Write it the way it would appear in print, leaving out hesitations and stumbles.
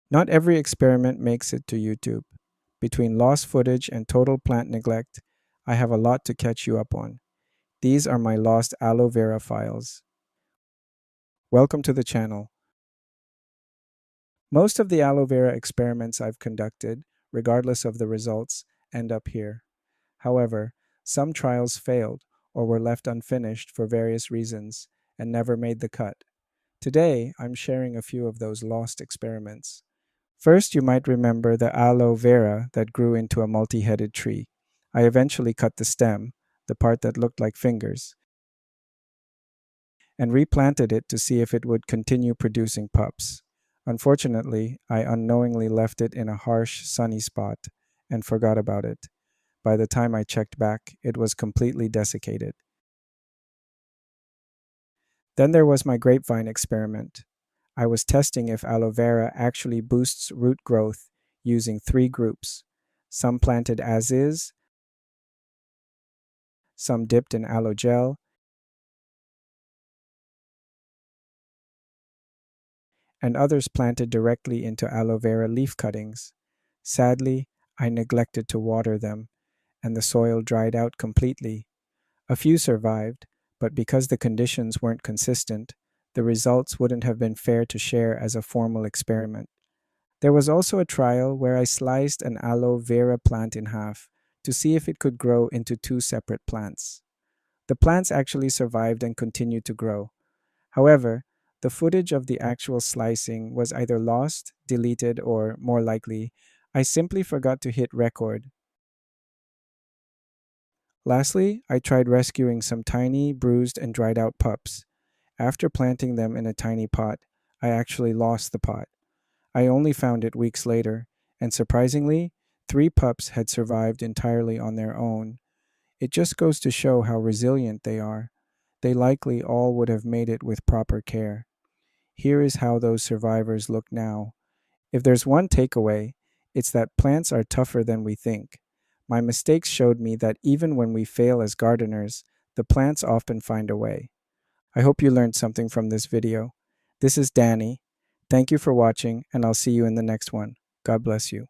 Not every experiment makes it to YouTube. Between lost footage and total plant neglect, I have a lot to catch you up on. These are my lost aloe vera files. Welcome to the channel. Most of the aloe vera experiments I've conducted, regardless of the results, end up here. However, some trials failed or were left unfinished for various reasons and never made the cut. Today, I'm sharing a few of those lost experiments. First, you might remember the aloe vera that grew into a multi-headed tree. I eventually cut the stem, the part that looked like fingers, and replanted it to see if it would continue producing pups. Unfortunately, I unknowingly left it in a harsh, sunny spot and forgot about it. By the time I checked back, it was completely desiccated. Then there was my grapevine experiment. I was testing if aloe vera actually boosts root growth using three groups: some planted as is, some dipped in aloe gel, and others planted directly into aloe vera leaf cuttings. Sadly, I neglected to water them, and the soil dried out completely. A few survived, but because the conditions weren't consistent, the results wouldn't have been fair to share as a formal experiment. There was also a trial where I sliced an aloe vera plant in half to see if it could grow into two separate plants. The plants actually survived and continued to grow. However, the footage of the actual slicing was either lost, deleted, or, more likely, I simply forgot to hit record. Lastly, I tried rescuing some tiny, bruised, and dried out pups. After planting them in a tiny pot, I actually lost the pot. I only found it weeks later, and surprisingly, three pups had survived entirely on their own. It just goes to show how resilient they are. They likely all would have made it with proper care. Here is how those survivors look now. If there's one takeaway, it's that plants are tougher than we think. My mistakes showed me that even when we fail as gardeners, the plants often find a way. I hope you learned something from this video. This is Danny. Thank you for watching, and I'll see you in the next one. God bless you.